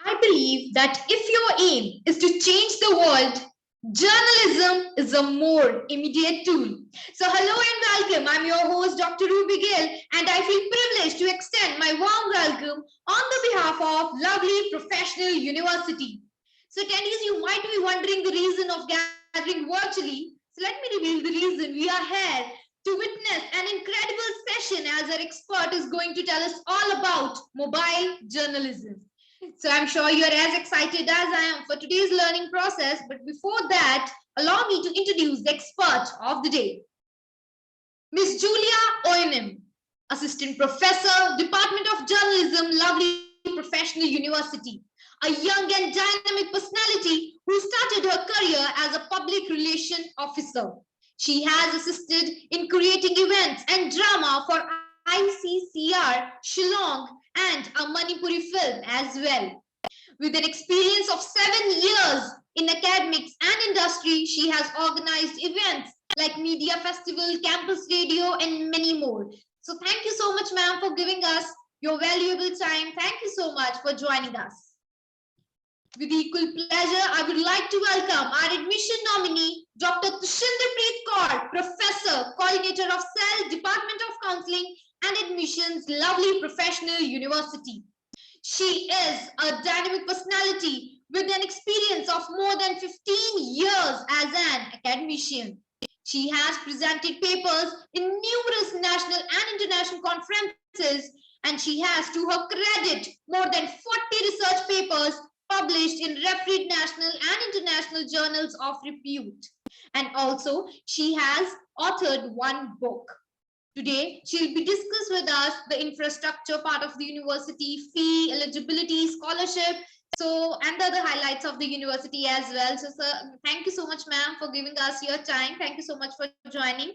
I believe that if your aim is to change the world, journalism is a more immediate tool. So hello and welcome. I'm your host, Dr. Ruby Gill, and I feel privileged to extend my warm welcome on the behalf of lovely professional university. So attendees, you might be wondering the reason of gathering virtually. So let me reveal the reason. We are here to witness an incredible session as our expert is going to tell us all about mobile journalism. So I'm sure you're as excited as I am for today's learning process. But before that, allow me to introduce the expert of the day, Miss Julia Oinem, Assistant Professor, Department of Journalism, lovely Professional University. A young and dynamic personality who started her career as a public relation officer. She has assisted in creating events and drama for ICCR, Shillong, and a Manipuri film as well. With an experience of 7 years in academics and industry, she has organized events like Media Festival, Campus Radio, and many more. So thank you so much, ma'am, for giving us your valuable time. Thank you so much for joining us. With equal pleasure, I would like to welcome our admission nominee, Dr. Tushinderpreet Kaur, Professor, Coordinator of Cell, Department of Counseling and Admissions, lovely Professional University. She is a dynamic personality with an experience of more than 15 years as an academician. She has presented papers in numerous national and international conferences, and she has, to her credit, more than 40 research papers published in refereed national and international journals of repute. And also, she has authored one book. Today, she'll be discussing with us the infrastructure part of the university, fee, eligibility, scholarship, and the other highlights of the university as well. So, sir, thank you so much, ma'am, for giving us your time. Thank you so much for joining.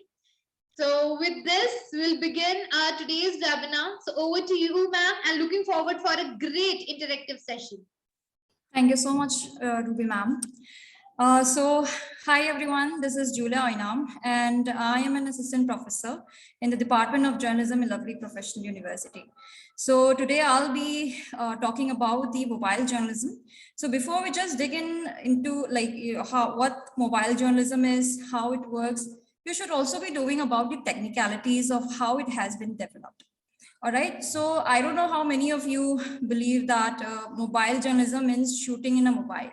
So, with this, we'll begin today's webinar. So, over to you, ma'am, and looking forward for a great interactive session. Thank you so much, Ruby ma'am. Hi everyone, this is Julia Oinam, and I am an assistant professor in the Department of Journalism in lovely Professional University. So today I'll be talking about the mobile journalism. So before we just dig into what mobile journalism is, how it works, you should also be knowing about the technicalities of how it has been developed. All right, so I don't know how many of you believe that mobile journalism means shooting in a mobile.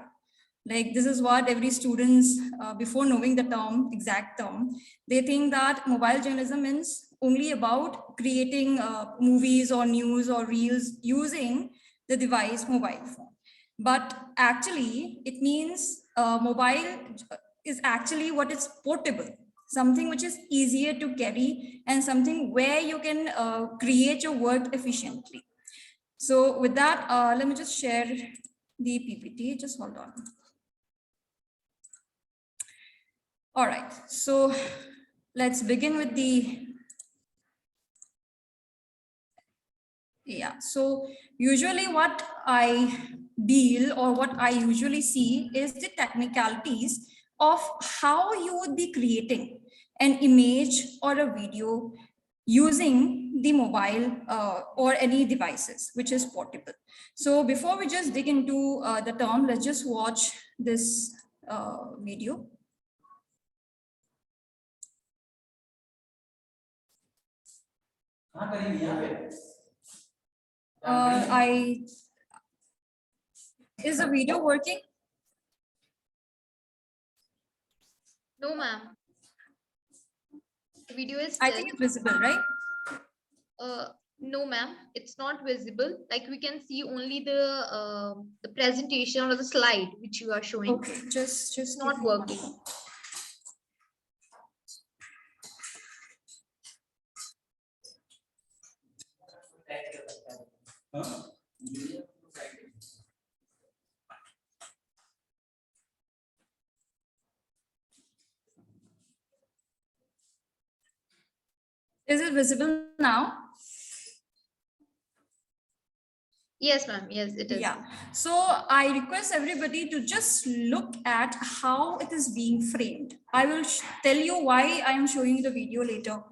Like this is what every students, before knowing the exact term, they think that mobile journalism means only about creating movies or news or reels using the device mobile phone. But actually, it means mobile is actually what is portable. Something which is easier to carry and something where you can create your work efficiently. So with that, let me just share the PPT, just hold on. All right, so let's begin with so usually what I deal or what I usually see is the technicalities of how you would be creating an image or a video using the mobile or any devices which is portable. So before we just dig into the term, let's just watch this video. Is the video working? No, ma'am. The video is still... I think it's visible, right? No, ma'am, it's not visible. Like we can see only the presentation or the slide which you are showing. Okay, just not working. Is it visible now? Yes, ma'am. Yes, it is. Yeah. So I request everybody to just look at how it is being framed. I will tell you why I am showing the video later.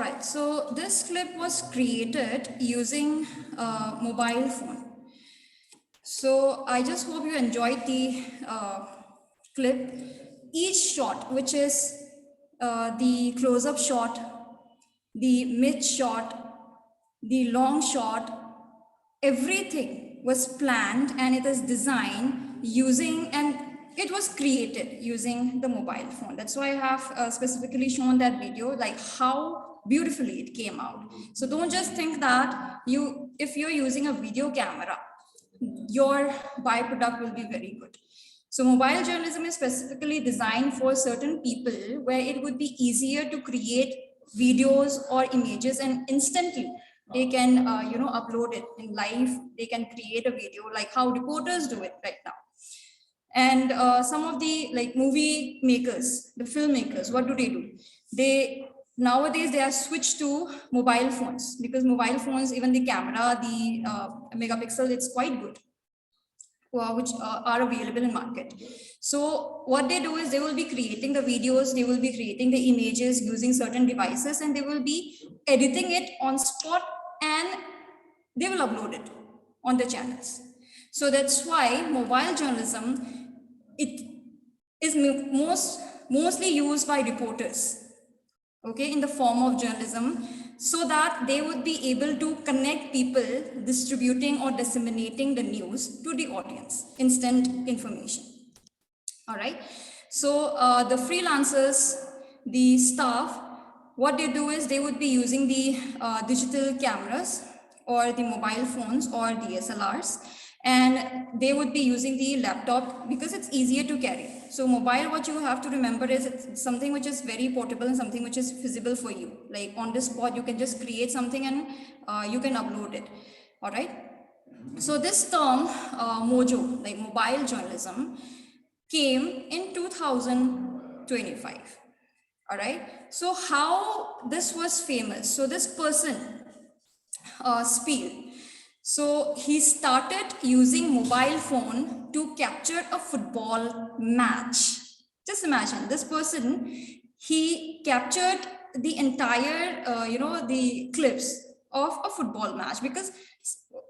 right, so this clip was created using a mobile phone. So I just hope you enjoyed the clip. Each shot, which is the close-up shot, the mid shot, the long shot, everything was planned and it is designed using, and it was created using the mobile phone. That's why I have specifically shown that video, like how beautifully it came out. So don't just think that if you're using a video camera, your byproduct will be very good. So mobile journalism is specifically designed for certain people where it would be easier to create videos or images, and instantly they can upload it in live. They can create a video like how reporters do it right now. And some of the like movie makers, the filmmakers, what do? They nowadays they are switched to mobile phones, because mobile phones, even the camera, the megapixel, it's quite good, which are available in market. So what they do is they will be creating the videos, they will be creating the images using certain devices, and they will be editing it on spot, and they will upload it on the channels. So that's why mobile journalism, it is mostly used by reporters, okay, in the form of journalism, so that they would be able to connect people distributing or disseminating the news to the audience, instant information. All right. So the freelancers, the staff, what they do is they would be using the digital cameras or the mobile phones or DSLRs, and they would be using the laptop because it's easier to carry. So mobile, what you have to remember is it's something which is very portable and something which is feasible for you. Like on the spot, you can just create something and you can upload it. All right. So this term, mojo, like mobile journalism, came in 2025. All right. So how this was famous? So this person, Spiel. So he started using mobile phone to capture a football match. Just imagine this person, he captured the entire, the clips of a football match, because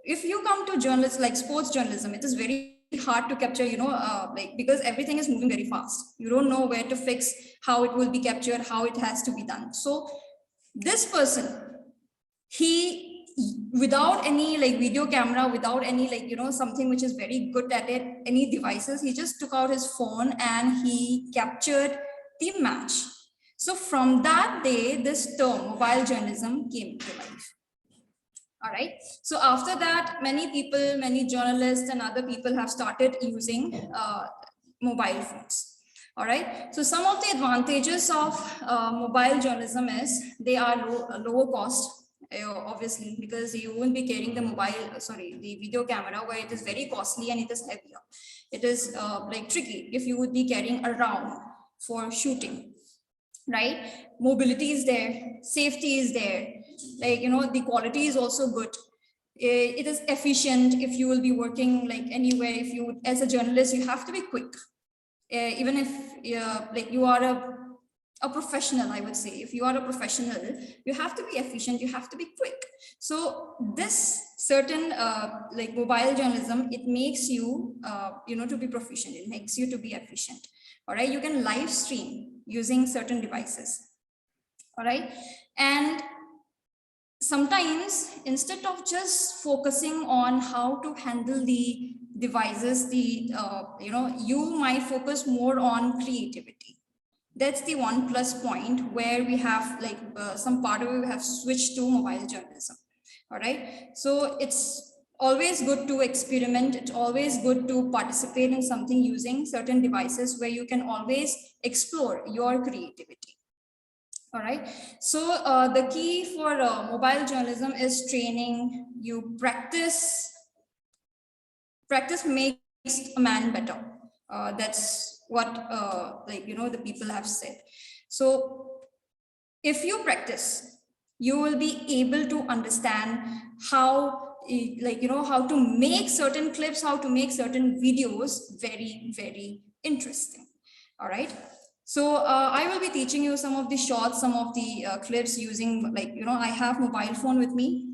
if you come to journalists like sports journalism, it is very hard to capture, because everything is moving very fast. You don't know where to fix, how it will be captured, how it has to be done. So this person, he, without any like video camera, without any something which is very good at it, any devices, he just took out his phone and he captured the match. So from that day, this term mobile journalism came to life. All right. So after that, many people, many journalists and other people have started using mobile phones. All right. So some of the advantages of mobile journalism is they are lower cost. Obviously, because you won't be carrying the the video camera, where it is very costly and it is heavier. It is like tricky if you would be carrying around for shooting, right? Mobility is there, safety is there, like, the quality is also good. It is efficient. If you will be working like anywhere, if you, as a journalist, you have to be quick. Even if like you are a professional, I would say, if you are a professional, you have to be efficient, you have to be quick. So this certain like mobile journalism, it makes you to be proficient, it makes you to be efficient. All right. You can live stream using certain devices. All right. And sometimes, instead of just focusing on how to handle the devices, you might focus more on creativity. That's the one plus point where we have like some part of it, we have switched to mobile journalism. All right. So it's always good to experiment. It's always good to participate in something using certain devices where you can always explore your creativity. All right. So the key for mobile journalism is training. You practice makes a man better. That's what the people have said. So if you practice, you will be able to understand how how to make certain clips, how to make certain videos very, very interesting. All right. So I will be teaching you some of the shots, some of the clips using, like, I have mobile phone with me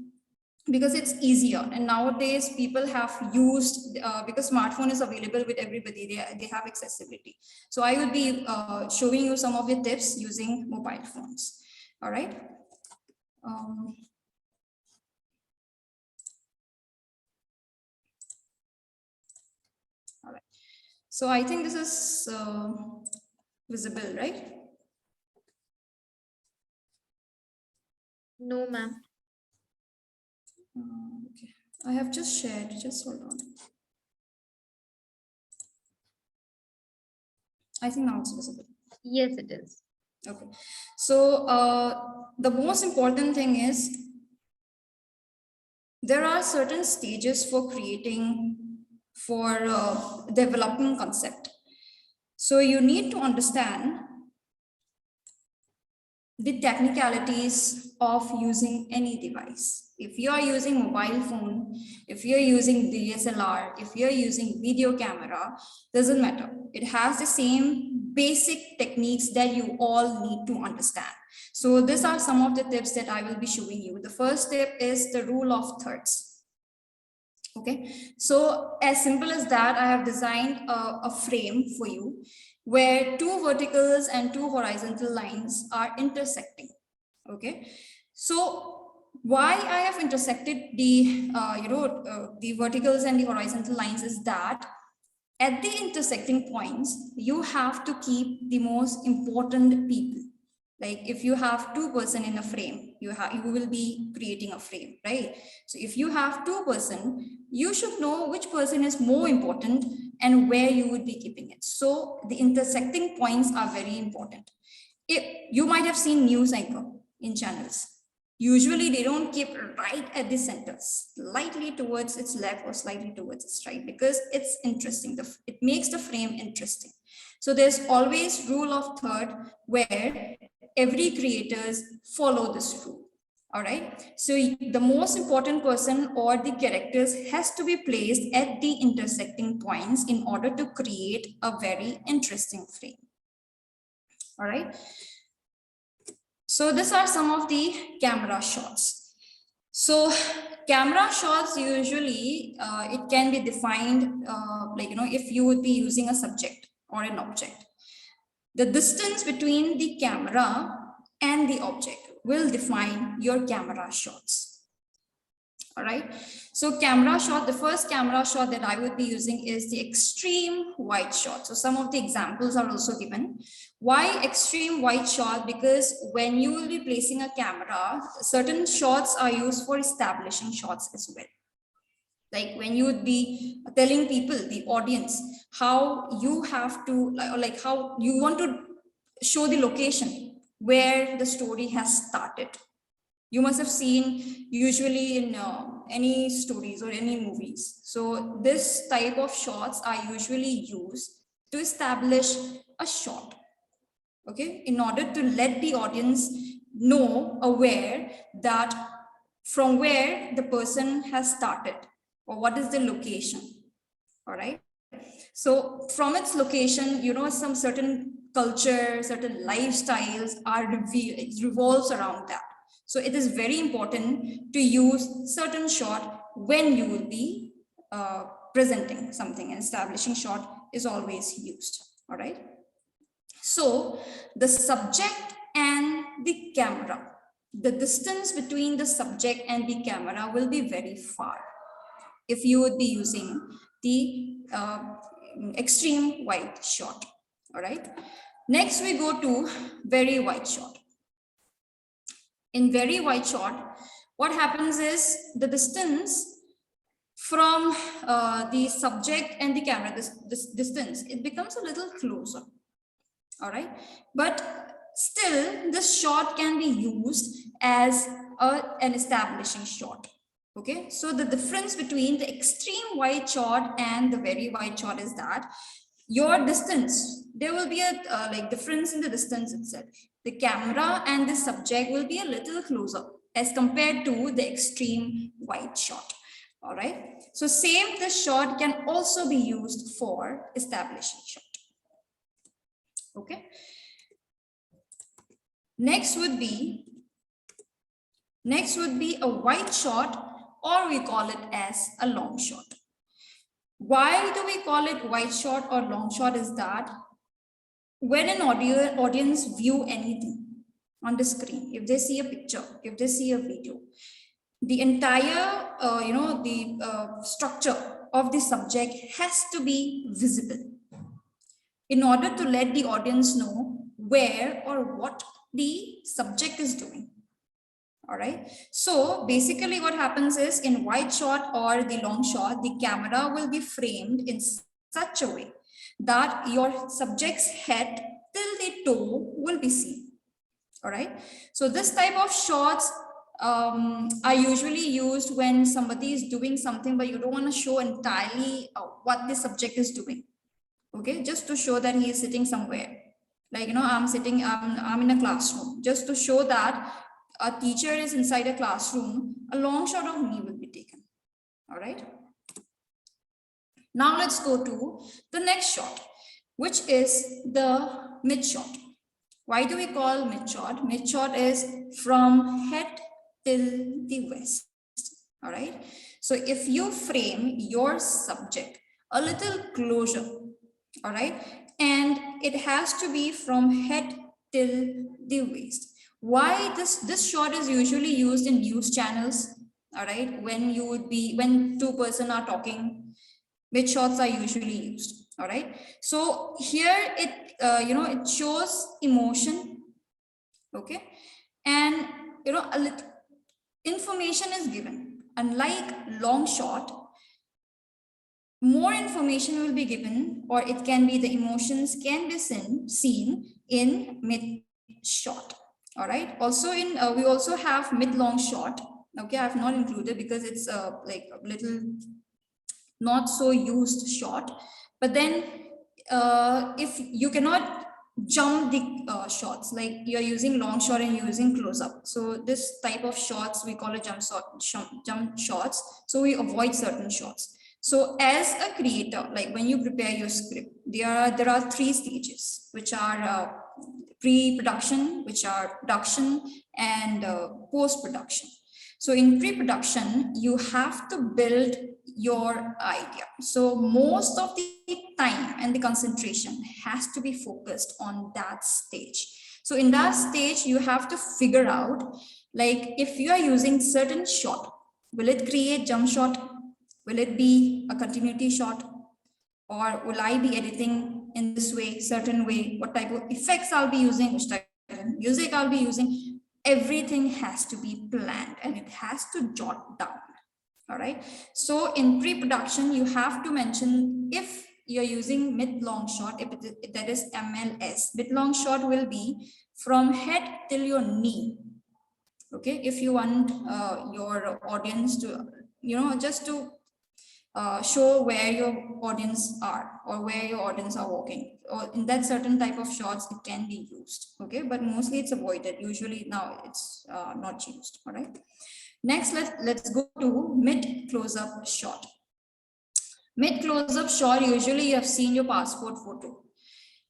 because it's easier. And nowadays people have used, because smartphone is available with everybody, they have accessibility. So I will be showing you some of the tips using mobile phones. All right. All right. So I think this is visible, right? No, ma'am. Okay. I have just shared, just hold on. I think now it's visible. Yes, it is. Okay. So the most important thing is there are certain stages for creating, for developing concept. So you need to understand the technicalities of using any device. If you are using mobile phone, if you're using DSLR, if you're using video camera, doesn't matter. It has the same basic techniques that you all need to understand. So these are some of the tips that I will be showing you. The first tip is the rule of thirds. Okay, so as simple as that, I have designed a frame for you where two verticals and two horizontal lines are intersecting. Okay, so why I have intersected the the verticals and the horizontal lines is that at the intersecting points you have to keep the most important people. Like if you have two person in a frame, you will be creating a frame, right? So if you have two person, you should know which person is more important and where you would be keeping it. So the intersecting points are very important. You might have seen news anchor in channels. Usually they don't keep right at the center, slightly towards its left or slightly towards its right, because it's interesting. It makes the frame interesting. So there's always rule of third where every creators follow this rule. All right. So the most important person or the characters has to be placed at the intersecting points in order to create a very interesting frame. All right. So these are some of the camera shots. So camera shots usually, it can be defined if you would be using a subject or an object. The distance between the camera and the object will define your camera shots. All right. So camera shot, the first camera shot that I would be using is the extreme wide shot. So some of the examples are also given. Why extreme wide shot? Because when you will be placing a camera, certain shots are used for establishing shots as well. Like when you would be telling people, the audience, how you have to, like how you want to show the location where the story has started. You must have seen usually in any stories or any movies. So this type of shots are usually used to establish a shot, okay, in order to let the audience know, aware that from where the person has started or what is the location. All right. So from its location, some certain culture, certain lifestyles are revolves around that. So it is very important to use certain shot when you will be presenting something. An establishing shot is always used. All right. So the subject and the camera, the distance between the subject and the camera will be very far if you would be using the extreme wide shot. All right. Next, we go to very wide shot. In very wide shot, what happens is the distance from the subject and the camera, this distance, it becomes a little closer. All right. But still, this shot can be used as an establishing shot. Okay, so the difference between the extreme wide shot and the very wide shot is that your distance, there will be a difference in the distance itself. The camera and the subject will be a little closer as compared to the extreme wide shot. All right, so same, this shot can also be used for establishing shot. Okay, Next would be a wide shot, or we call it as a long shot. Why do we call it wide shot or long shot is that when an audience view anything on the screen, if they see a picture, if they see a video, the entire the structure of the subject has to be visible in order to let the audience know where or what the subject is doing. All right. So basically what happens is in wide shot or the long shot, the camera will be framed in such a way that your subject's head till the toe will be seen. All right. So this type of shots are usually used when somebody is doing something, but you don't want to show entirely what the subject is doing. Okay, just to show that he is sitting somewhere. Like, I'm in a classroom. Just to show that a teacher is inside a classroom, a long shot of me will be taken. All right. Now let's go to the next shot, which is the mid shot. Why do we call mid shot? Mid shot is from head till the waist. All right. So if you frame your subject a little closer, all right, and it has to be from head till the waist. Why this shot is usually used in news channels, all right, when two person are talking, mid shots are usually used. All right, so here it it shows emotion. Okay, and a little information is given. Unlike long shot, more information will be given, or it can be the emotions can be seen in mid shot. All right, also in we also have mid long shot. Okay, I have not included because it's like a little not so used shot, but then if you cannot jump the shots, like you're using long shot and you're using close up, so this type of shots we call it jump shots, so we avoid certain shots. So as a creator, like when you prepare your script, there are three stages, which are pre-production, which are production, and post-production. So in pre-production, you have to build your idea. So most of the time and the concentration has to be focused on that stage. So in that stage, you have to figure out, like, if you are using certain shot, will it create jump shot? Will it be a continuity shot? Or will I be editing in this way, certain way? What type of effects I'll be using? Which type of music I'll be using? Everything has to be planned and it has to jot down. All right. So in pre-production, you have to mention if you're using mid-long shot, if that is MLS, mid-long shot will be from head till your knee. Okay. If you want your audience to, just to show where your audience are or where your audience are walking, or in that certain type of shots it can be used. Okay, but mostly it's avoided. Usually now it's not used. All right, next let's go to mid close-up shot. Mid close-up shot, usually you have seen your passport photo,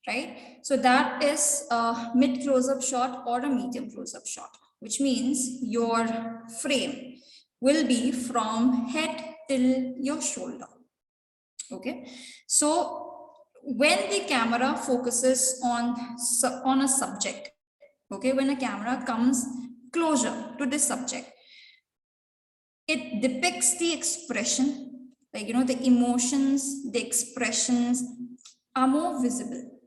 right? So that is a mid close-up shot or a medium close-up shot, which means your frame will be from head till your shoulder. Okay, so when the camera focuses on a subject, okay, when a camera comes closer to this subject, it depicts the expression, like the emotions, the expressions are more visible.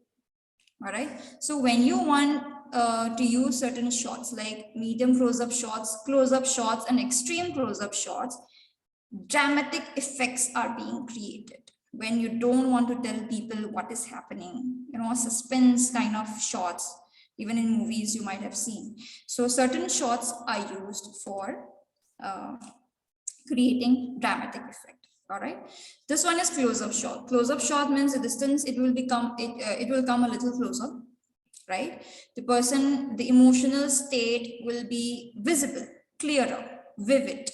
All right, so when you want to use certain shots like medium close-up shots, and extreme close-up shots, dramatic effects are being created. When you don't want to tell people what is happening, suspense kind of shots, even in movies you might have seen. So certain shots are used for creating dramatic effect. All right, this one is close-up shot. Close-up shot means the distance, it will come a little closer, right? The emotional state will be visible, clearer, vivid.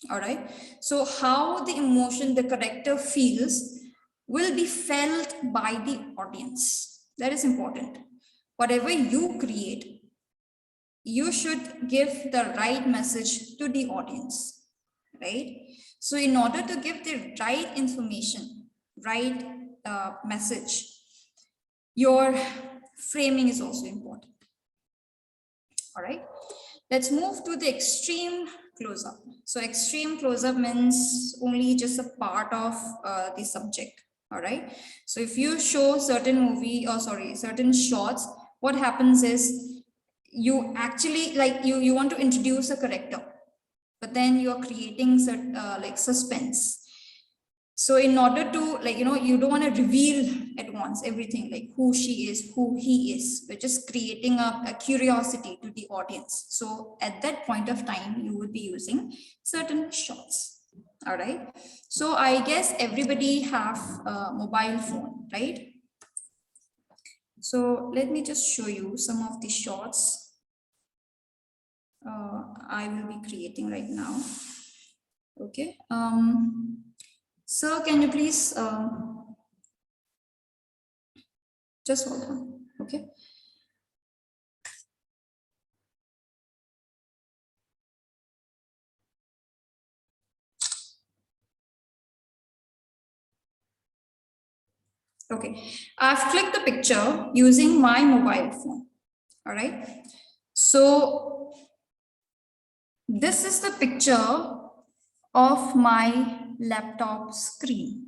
All right, so how the emotion the character feels will be felt by the audience. That is important. Whatever you create, you should give the right message to the audience, right? So in order to give the right information, right message, your framing is also important. All right, let's move to the extreme close-up. So extreme close-up means only just a part of the subject. All right, so if you show certain shots, what happens is you actually you want to introduce a character, but then you're creating like suspense. So in order to you don't want to reveal at once everything, like who she is, who he is. We're just creating a curiosity to the audience. So at that point of time, you would be using certain shots. All right. So I guess everybody have a mobile phone, right? So let me just show you some of the shots I will be creating right now. Okay. So can you please just hold on. Okay. Okay, I've clicked the picture using my mobile phone. All right. So this is the picture of my laptop screen.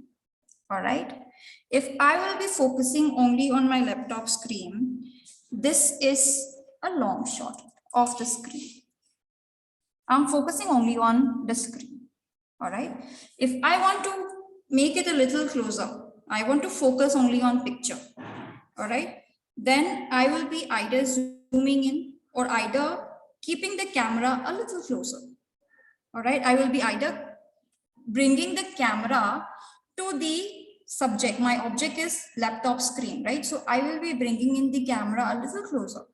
All right. If I will be focusing only on my laptop screen, this is a long shot of the screen. I'm focusing only on the screen. All right. If I want to make it a little closer, I want to focus only on picture. All right. Then I will be either zooming in or either keeping the camera a little closer. All right. I will be either bringing the camera to the subject. My object is laptop screen, right? So I will be bringing in the camera a little closer.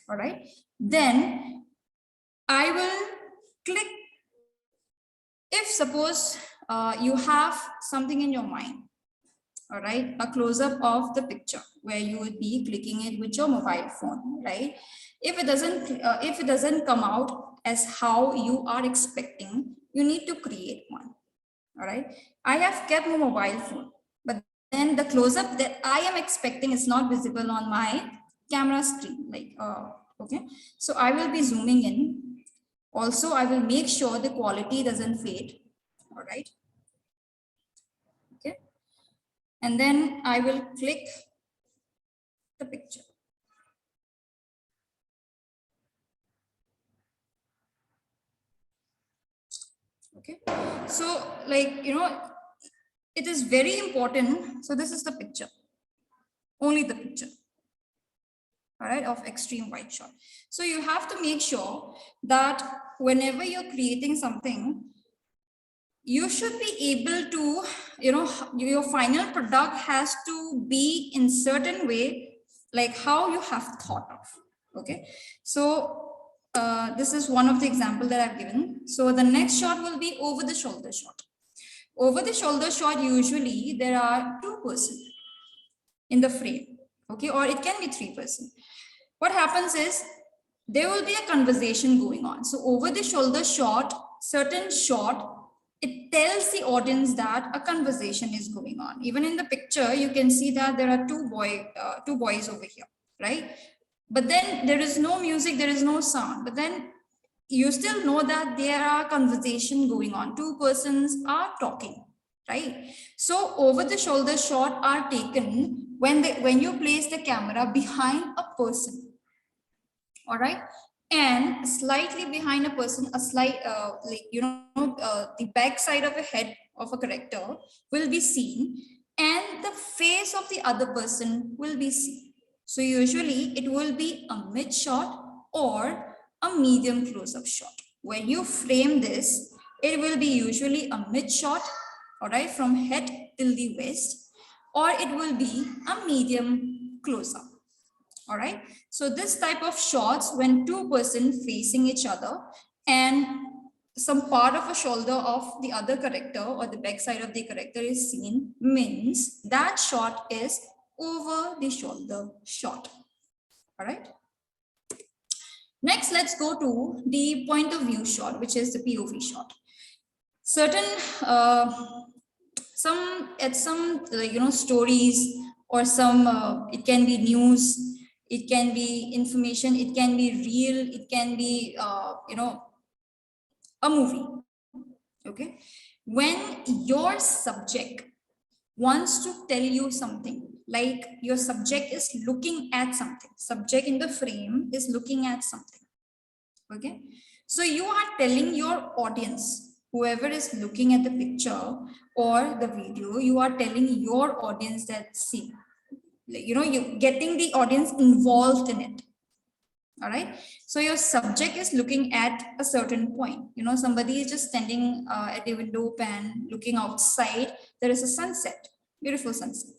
All right. Then I will click. If suppose you have something in your mind, all right, a close-up of the picture where you would be clicking it with your mobile phone, right? If it doesn't come out as how you are expecting, you need to create one. All right, I have kept my mobile phone, but then the close-up that I am expecting is not visible on my camera screen. Okay, so I will be zooming in. Also, I will make sure the quality doesn't fade. All right. Okay. And then I will click the picture. Okay. So it is very important. So this is the picture, only the picture. All right, of extreme wide shot. So you have to make sure that whenever you're creating something, you should be able to, your final product has to be in certain way, like how you have thought of. Okay. So this is one of the example that I've given. So the next shot will be over the shoulder shot. Over the shoulder shot, usually there are 2 persons in the frame. Okay. Or it can be 3 persons. What happens is there will be a conversation going on. So over the shoulder shot, certain shot, it tells the audience that a conversation is going on. Even in the picture, you can see that there are two boys over here, right? But then there is no music, there is no sound. But then you still know that there are conversation going on. 2 persons are talking, right? So over the shoulder shot are taken when you place the camera behind a person. All right, and slightly behind a person, a slight the back side of a head of a character will be seen, and the face of the other person will be seen. So usually it will be a mid shot or a medium close-up shot. When you frame this, it will be usually a mid shot, all right, from head till the waist, or it will be a medium close-up. All right. So this type of shots, when 2 persons facing each other and some part of a shoulder of the other character or the back side of the character is seen, means that shot is over the shoulder shot. All right. Next, let's go to the point of view shot, which is the POV shot. Certain stories, or some it can be news, it can be information, it can be real, it can be a movie. Okay, when your subject wants to tell you something, like your subject is looking at something, subject in the frame is looking at something. Okay, so you are telling your audience, whoever is looking at the picture or the video, you are telling your audience that, see, you're getting the audience involved in it. All right, so your subject is looking at a certain point. Somebody is just standing at the window pane looking outside. There is a sunset, beautiful sunset.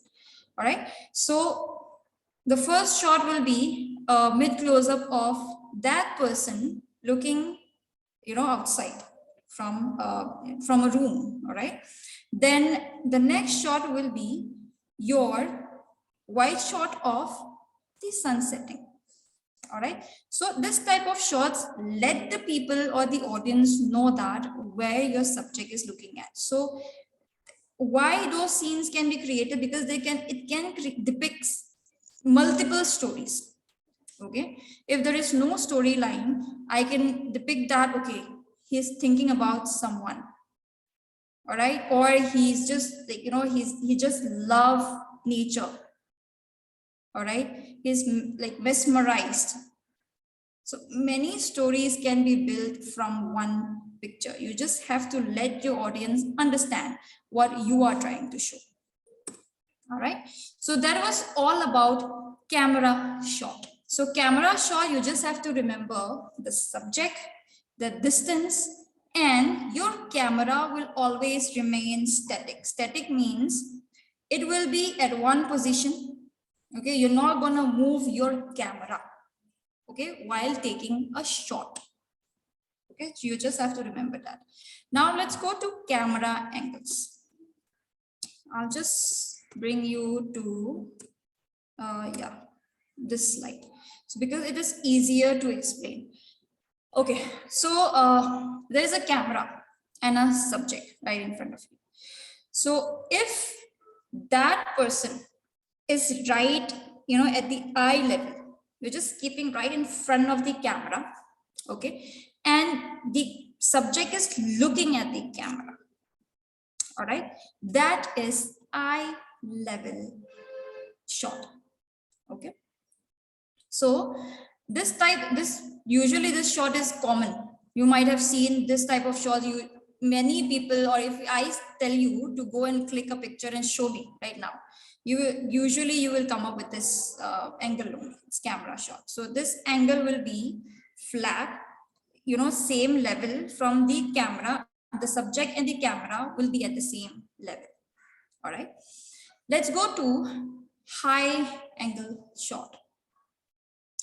All right, so the first shot will be a mid close-up of that person looking outside from a room. All right, then the next shot will be your wide shot of the sun setting. All right, so this type of shots let the people or the audience know that where your subject is looking at. So why those scenes can be created? Because it can depict multiple stories. Okay, if there is no storyline, I can depict that, okay, he's thinking about someone. All right, or he's just like, he just love nature. All right, he's like mesmerized. So many stories can be built from one picture. You just have to let your audience understand what you are trying to show. All right, so that was all about camera shot. So camera shot, you just have to remember the subject, the distance, and your camera will always remain static. Static means it will be at one position. Okay, you're not going to move your camera, okay, while taking a shot. Okay, so you just have to remember that. Now let's go to camera angles. I'll just bring you to this slide, so because it is easier to explain. Okay, so there is a camera and a subject right in front of you. So if that person is right, at the eye level, you're just keeping right in front of the camera, okay, and the subject is looking at the camera. All right, that is eye level shot. Okay, so usually this shot is common. You might have seen this type of shot. Many people, or if I tell you to go and click a picture and show me right now, you will come up with this angle only. It's camera shot. So this angle will be flat, same level from the camera. The subject and the camera will be at the same level. All right, let's go to high angle shot.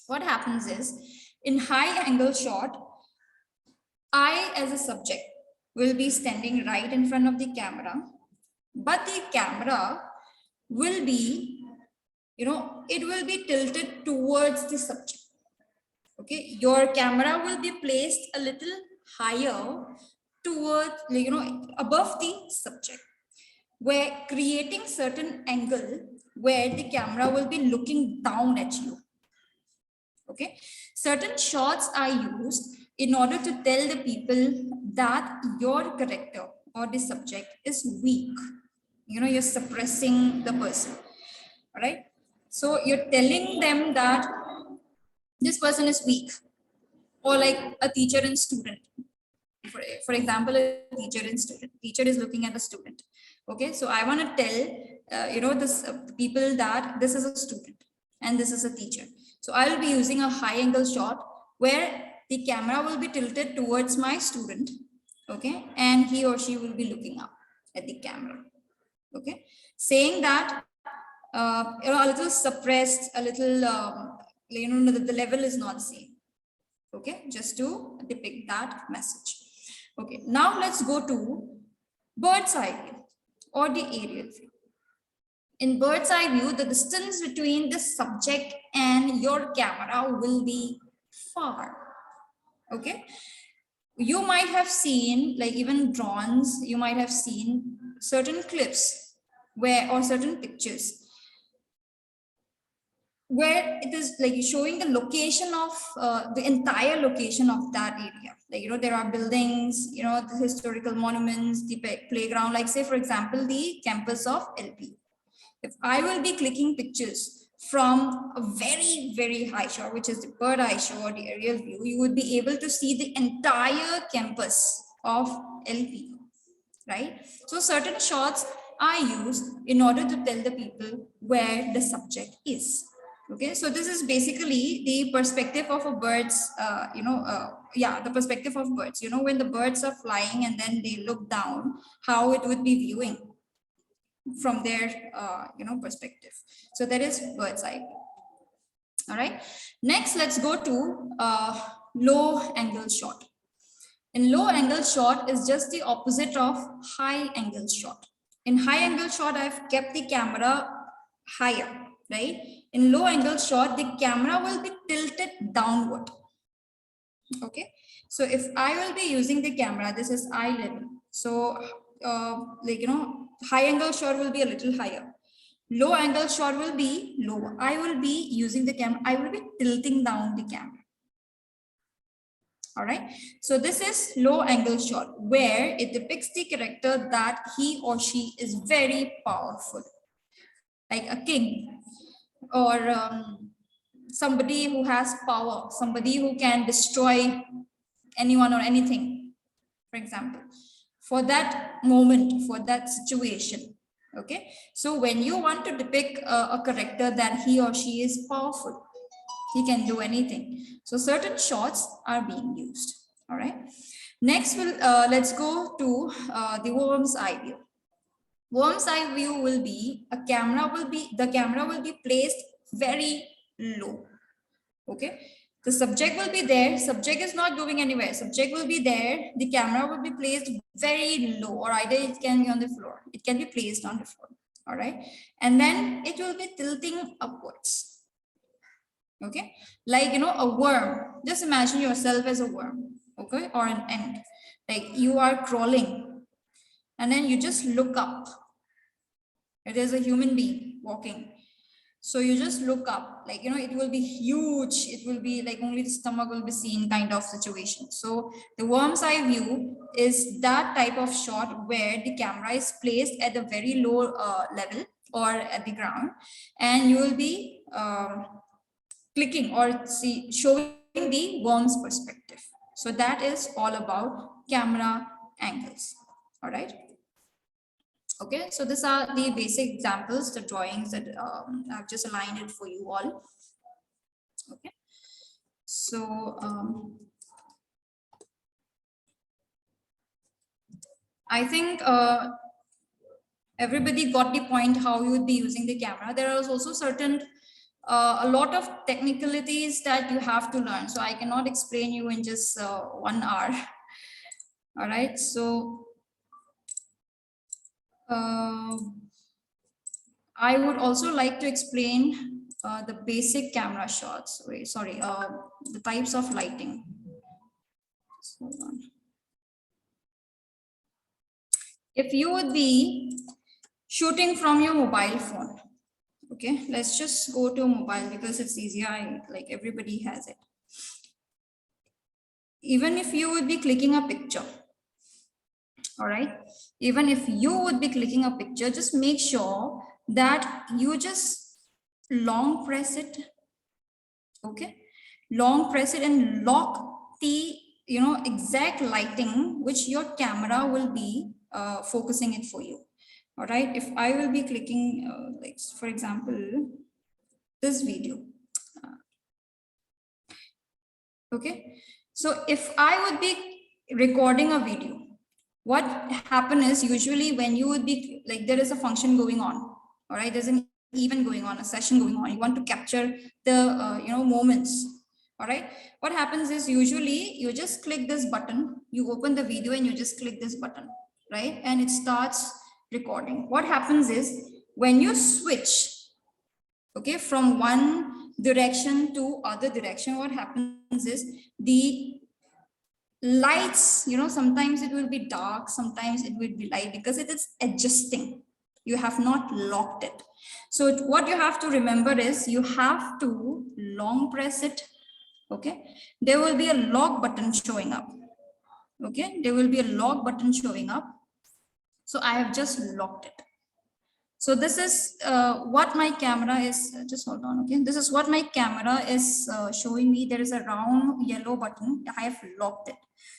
What happens is, in high angle shot, I as a subject will be standing right in front of the camera, but the camera will be, it will be tilted towards the subject. Okay, your camera will be placed a little higher towards, above the subject, where creating certain angle where the camera will be looking down at you. Okay, certain shots are used in order to tell the people that your character or the subject is weak. You're suppressing the person. All right, so you're telling them that this person is weak, or like a teacher and student. For example, a teacher and student. Teacher is looking at the student. Okay, so I want to tell this people that this is a student and this is a teacher. So I will be using a high angle shot where the camera will be tilted towards my student. Okay, and he or she will be looking up at the camera. Okay, saying that a little suppressed, a little the level is not same. Okay, just to depict that message. Okay, now let's go to bird's eye view or the aerial view. In bird's eye view, the distance between the subject and your camera will be far. Okay. You might have seen, like even drones, you might have seen certain clips where, or certain pictures where it is like showing the location of the entire location of that area. Like, there are buildings, the historical monuments, the playground, like say, for example, the campus of LPU. If I will be clicking pictures from a very, very high shot, which is the bird eye shot or the aerial view, you would be able to see the entire campus of LPU, right? So certain shots are used in order to tell the people where the subject is. Okay, so this is basically the perspective of a bird's, the perspective of birds. When the birds are flying and then they look down, how it would be viewing from their, perspective. So that is bird's eye view. All right. Next, let's go to low angle shot. In low angle shot is just the opposite of high angle shot. In high angle shot, I've kept the camera higher, right? In low angle shot, the camera will be tilted downward. Okay. So if I will be using the camera, this is eye level. So, high angle shot will be a little higher. Low angle shot will be lower. I will be using the camera. I will be tilting down the camera. All right. So this is low angle shot where it depicts the character that he or she is very powerful, like a king or somebody who has power, somebody who can destroy anyone or anything, for example, for that moment, for that situation. Okay. So when you want to depict a character that he or she is powerful, he can do anything. So certain shots are being used. All right. Next, let's go to the worm's eye view. Worm's eye view will be the camera will be placed very low. Okay. The subject will be there. Subject is not going anywhere. Subject will be there. The camera will be placed very low, or either it can be on the floor. It can be placed on the floor. All right. And then it will be tilting upwards. Okay, like a worm. Just imagine yourself as a worm, okay, or an ant. Like you are crawling, and then you just look up. There's a human being walking, so you just look up. Like it will be huge. It will be like only the stomach will be seen, kind of situation. So the worm's eye view is that type of shot where the camera is placed at a very low level or at the ground, and you will be clicking or showing the worm's perspective. So that is all about camera angles. All right. Okay, so these are the basic examples, the drawings that I've just aligned it for you all. Okay, so I think everybody got the point how you would be using the camera. There are also certain a lot of technicalities that you have to learn. So I cannot explain you in just 1 hour. All right. So I would also like to explain the basic camera shots. Wait, sorry, the types of lighting. So, hold on. If you would be shooting from your mobile phone, okay, let's just go to mobile because it's easier. Like everybody has it. Even if you would be clicking a picture, all right, even if you would be clicking a picture, just make sure that you just long press it. Okay, long press it and lock the exact lighting which your camera will be focusing it for you. All right, if I will be clicking like for example this video, okay, so if I would be recording a video, what happen is usually when you would be like there is a function going on, all right, there's an event going on, a session going on, you want to capture the moments. All right, what happens is usually you just click this button, you open the video and you just click this button, right, and it starts recording. What happens is when you switch, okay, from one direction to other direction, what happens is the lights, sometimes it will be dark, sometimes it will be light, because it is adjusting. You have not locked it. So what you have to remember is you have to long press it. Okay, there will be a lock button showing up. Okay, there will be a lock button showing up. So I have just locked it. So this is what my camera is, just hold on, okay. This is what my camera is showing me. There is a round yellow button. I have locked it.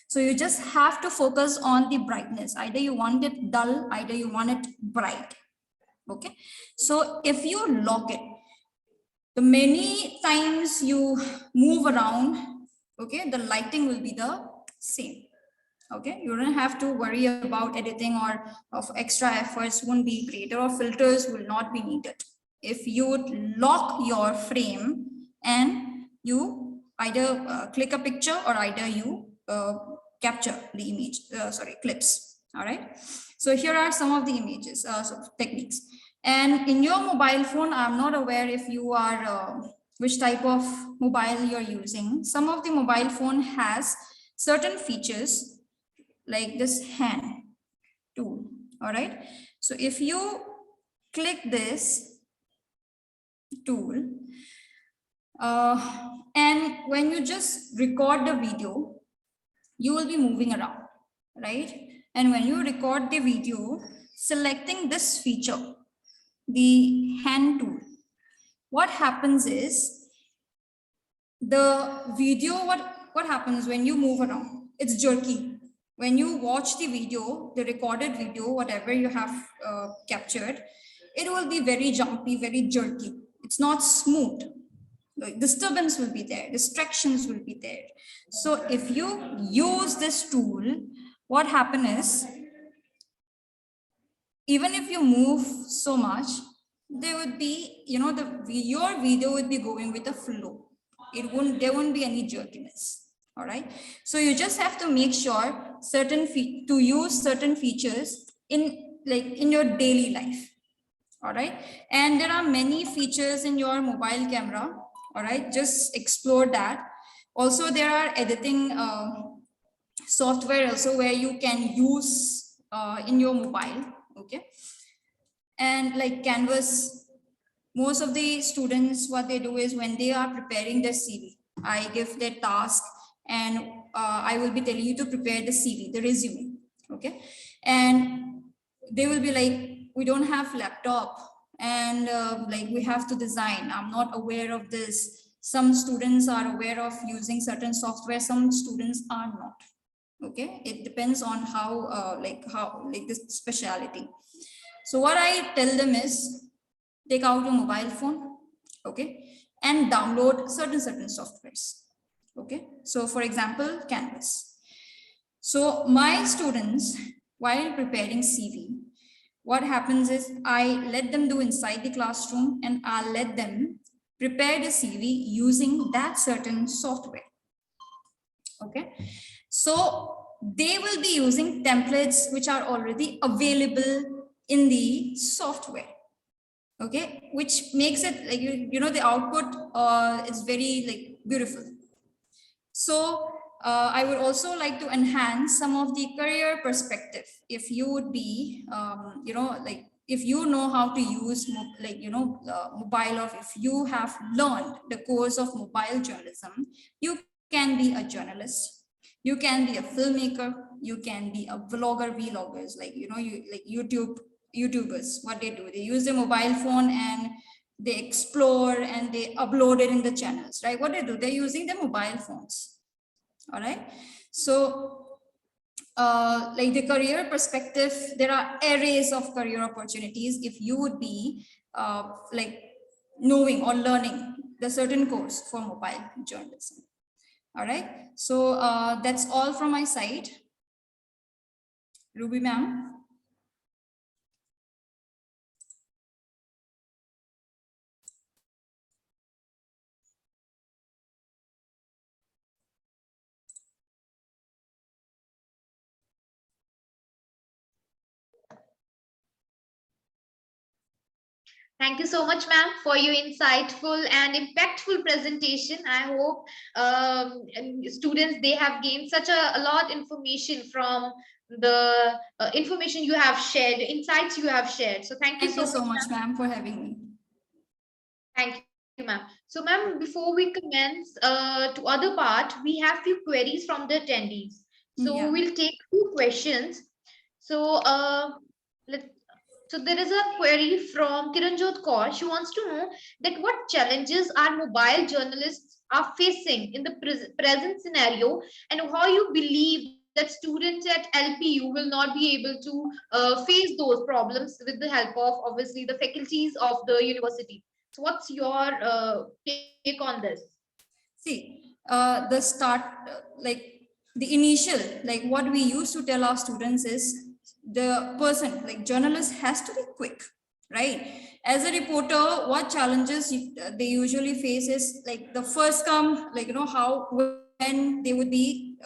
So you just have to focus on the brightness. Either you want it dull, either you want it bright, okay. So if you lock it, the many times you move around, okay, the lighting will be the same. Okay, you don't have to worry about editing or of extra efforts won't be created, or filters will not be needed. If you would lock your frame and you either click a picture or either you capture the image, clips. All right. So here are some of the images, techniques. And in your mobile phone, I'm not aware if you are, which type of mobile you're using. Some of the mobile phone has certain features like this hand tool. All right. So if you click this tool, and when you just record the video, you will be moving around, right? And when you record the video, selecting this feature, the hand tool, what happens is the video, what happens when you move around? It's jerky. When you watch the video, the recorded video, whatever you have captured, it will be very jumpy, very jerky. It's not smooth. Like disturbance will be there, distractions will be there. So if you use this tool, what happens is, even if you move so much, there would be, your video would be going with a flow. There won't be any jerkiness. All right. So you just have to make sure to use certain features in your daily life. All right. And there are many features in your mobile camera. All right. Just explore that. Also, there are editing software also where you can use in your mobile. Okay. And like Canvas, most of the students, what they do is when they are preparing their CV, I give their task and I will be telling you to prepare the CV, the resume. Okay. And they will be like, we don't have laptop and like we have to design. I'm not aware of this. Some students are aware of using certain software. Some students are not. Okay. It depends on how this speciality. So what I tell them is take out your mobile phone, okay, and download certain softwares. Okay. So for example, Canvas. So my students, while preparing CV, what happens is I let them do inside the classroom and I'll let them prepare the CV using that certain software. Okay. So they will be using templates which are already available in the software. Okay, which makes it like, the output is very like beautiful. So I would also like to enhance some of the career perspective. If you would be, if you know how to use mobile, or if you have learned the course of mobile journalism, you can be a journalist. You can be a filmmaker. You can be a vloggers, like, YouTubers. What they do, they use their mobile phone and they explore and they upload it in the channels, right? What they do, they're using their mobile phones. All right. So like the career perspective, there are arrays of career opportunities if you would be like knowing or learning the certain course for mobile journalism. All right. So that's all from my side. Ruby ma'am. Thank you so much, ma'am, for your insightful and impactful presentation. I hope and students, they have gained such a lot information from the information you have shared, the insights you have shared. So thank you Thank you so so much, much, ma'am. ma'am, for having me. Thank you, ma'am. So, ma'am, before we commence to other part, we have few queries from the attendees. So Yeah. we'll take few questions. So, let so there is a query from Kiranjot Kaur. She wants to know that what challenges our mobile journalists are facing in the present scenario, and how you believe that students at LPU will not be able to face those problems with the help of obviously the faculties of the university. So what's your take on this? See, the start, like the initial, like what we used to tell our students is the person, like journalist has to be quick, right? As a reporter, what challenges they usually face is like the first come, like, how when they would be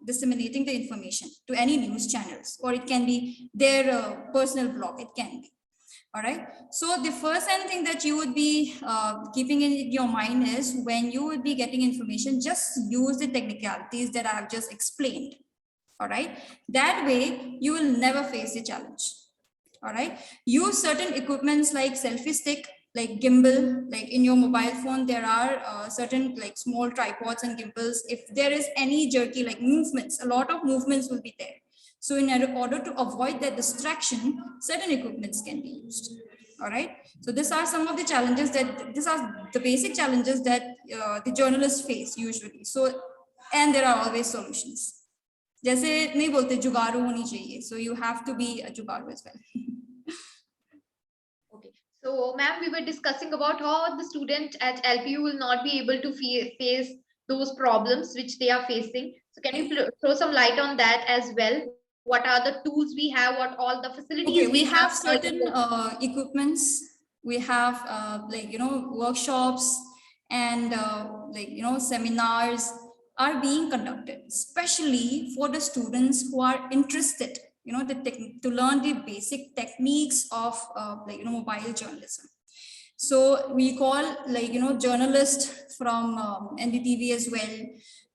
disseminating the information to any news channels, or it can be their personal blog, it can be. All right. So the first thing that you would be keeping in your mind is when you would be getting information, just use the technicalities that I have just explained. All right. That way you will never face the challenge. All right. Use certain equipments like selfie stick, like gimbal, like in your mobile phone, there are certain like small tripods and gimbals. If there is any jerky like movements, a lot of movements will be there. So in order to avoid that distraction, certain equipments can be used. All right. So these are some of the challenges these are the basic challenges that the journalists face usually. So, and there are always solutions. जैसे नहीं बोलते जुगाड़ू होनी चाहिए. So you have to be a जुगाड़ू as well. Okay. So, ma'am, we were discussing about how the student at LPU will not be able to face those problems which they are facing. So, can you throw some light on that as well? What are the tools we have? What all the facilities we Okay, we have? have certain equipments. We have like workshops and seminars are being conducted, especially for the students who are interested, to learn the basic techniques of mobile journalism. So we call journalists from NDTV as well.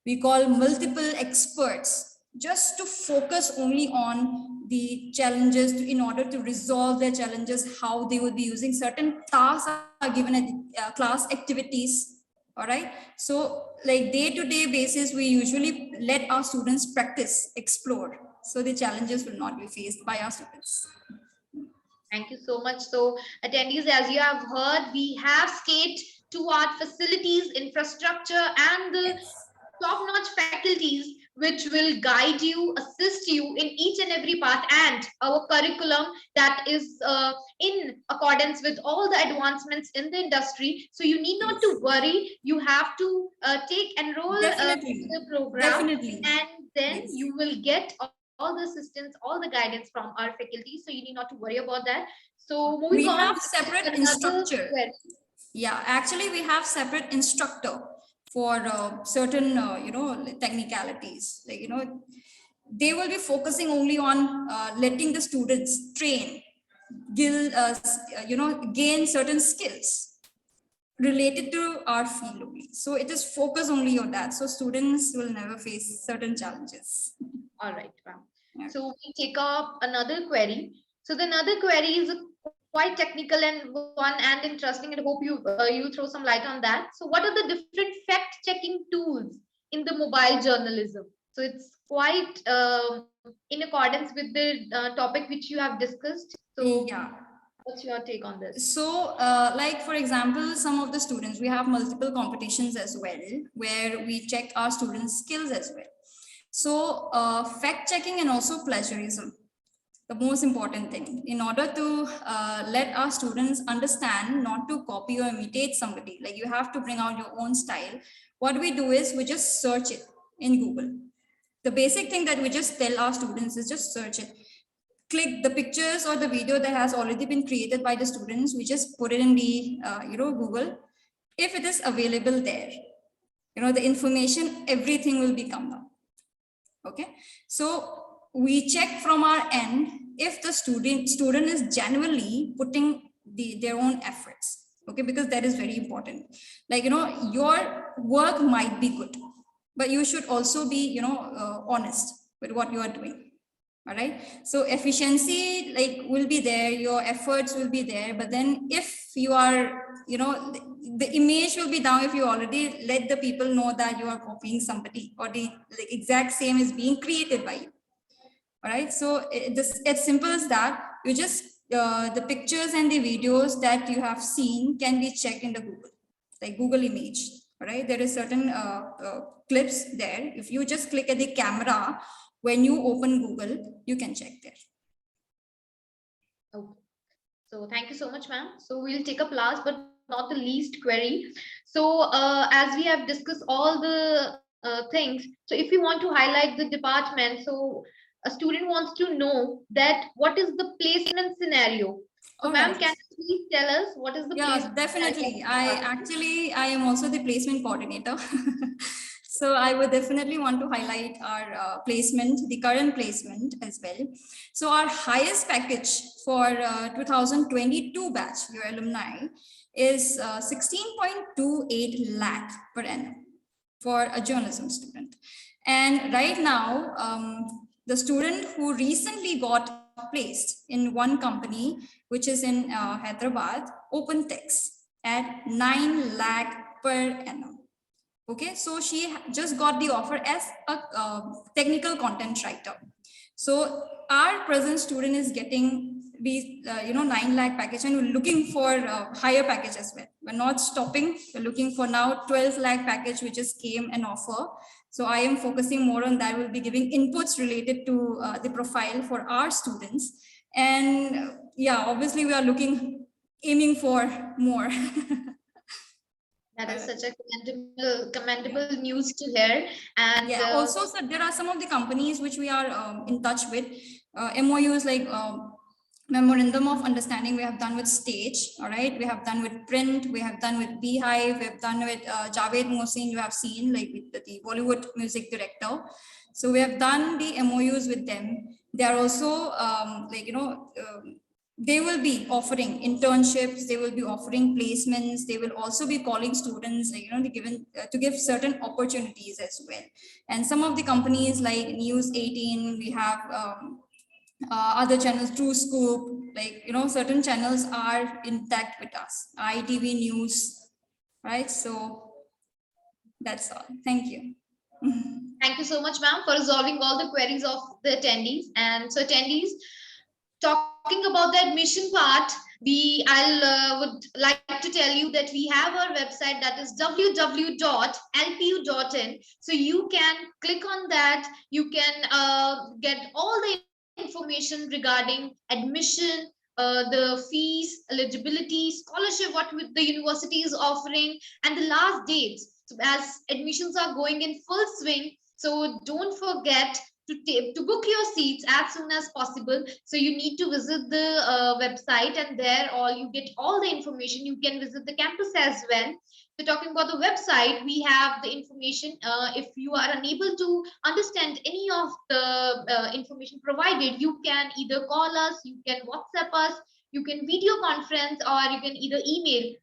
We call multiple experts just to focus only on the challenges in order to resolve their challenges, how they would be using certain tasks are given at class activities. All right. So like day-to-day basis, we usually let our students practice, explore. So the challenges will not be faced by our students. Thank you so much. So, attendees, as you have heard, we have state-to-art facilities, infrastructure, and the Yes. top-notch faculties which will guide you, assist you in each and every part, and our curriculum that is in accordance with all the advancements in the industry. So you need not to worry. You have to enroll Definitely. the program, Definitely. and then Yes. you will get all the assistance, all the guidance from our faculty. So you need not to worry about that. So moving We on have with separate another instructor. question. Yeah, actually we have separate instructor for certain, technicalities. Like, they will be focusing only on letting the students train, gain certain skills related to our field only. So it is focused only on that. So students will never face certain challenges. All right, ma'am. Yeah. So we take up another query. So the another query is quite technical and fun and interesting, and hope you throw some light on that. So what are the different fact-checking tools in the mobile journalism? So it's quite in accordance with the topic which you have discussed. So Yeah. what's your take on this? So, like for example, some of the students, we have multiple competitions as well, where we check our students' skills as well. So, fact checking and also plagiarism, the most important thing, in order to let our students understand not to copy or imitate somebody, like you have to bring out your own style. What we do is we just search it in Google. The basic thing that we just tell our students is just search it, click the pictures or the video that has already been created by the students. We just put it in the Google. If it is available there, the information, everything will be come down. Okay, so we check from our end if the student is genuinely putting their own efforts. Okay, because that is very important. Like, your work might be good, but you should also be, honest with what you are doing. All right. So efficiency will be there, your efforts will be there, but then if you are, the image will be down if you already let the people know that you are copying somebody, or the exact same is being created by you. All right. So this, as simple as that. You just the pictures and the videos that you have seen can be checked in the Google, like Google image. All right. There is certain clips there. If you just click at the camera when you open Google, you can check there. Okay. So thank you so much, ma'am. So we'll take up last but not the least query. So as we have discussed all the things, so if you want to highlight the department, so a student wants to know that what is the placement scenario. So All ma'am, right. can you please tell us what is the Yeah, placement definitely. scenario? I am also the placement coordinator. So I would definitely want to highlight our placement, the current placement as well. So our highest package for 2022 batch, your alumni, is 16.28 lakh per annum for a journalism student. And right now, the student who recently got placed in one company, which is in Hyderabad, OpenText, at 9 lakh per annum. Okay, so she just got the offer as a technical content writer. So our present student is getting the 9 lakh package, and we're looking for higher package as well. We're not stopping. We're looking for now 12 lakh package, which just came an offer. So I am focusing more on that. We'll be giving inputs related to the profile for our students. And yeah, obviously we are aiming for more. That is such a commendable news to hear. And Yeah, also, so there are some of the companies which we are in touch with. MOUs like memorandum of understanding we have done with Stage, all right? We have done with Print, we have done with Beehive, we have done with Javed Mohsin, you have seen, like with the Bollywood music director. So we have done the MOUs with them. They are also they will be offering internships, they will be offering placements, they will also be calling students, to give certain opportunities as well. And some of the companies like News 18, we have other channels, True Scoop, certain channels are intact with us, ITV News, right? So that's all. Thank you. thank you so much, ma'am, for resolving all the queries of the attendees. And so attendees, talking about the admission part, I'll would like to tell you that we have our website, that is www.lpu.in. So you can click on that. You can get all the information regarding admission, the fees, eligibility, scholarship, what the university is offering, and the last dates. So as admissions are going in full swing, so don't forget to book your seats as soon as possible. So you need to visit the website, and there all you get all the information. You can visit the campus as well. So talking about the website, we have the information. If you are unable to understand any of the information provided, you can either call us, you can WhatsApp us, you can video conference, or you can either email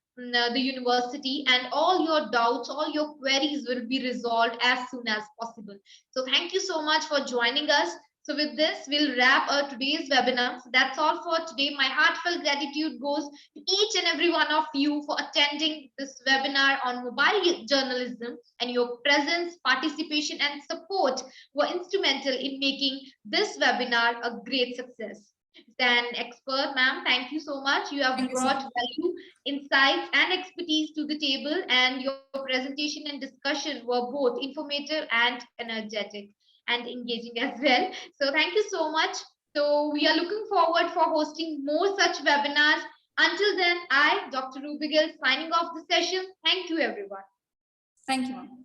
the university, and all your doubts, all your queries will be resolved as soon as possible. So thank you so much for joining us. So with this, we'll wrap today's webinar. So that's all for today. My heartfelt gratitude goes to each and every one of you for attending this webinar on mobile journalism, and your presence, participation, and support were instrumental in making this webinar a great success. Then expert, ma'am, thank you so much. You have Thank you so brought much. value, insights, and expertise to the table, and your presentation and discussion were both informative and energetic and engaging as well. So thank you so much. So we are looking forward for hosting more such webinars. Until then, I, Dr. Rubigal, signing off the session. Thank you, everyone. Thank you, ma'am.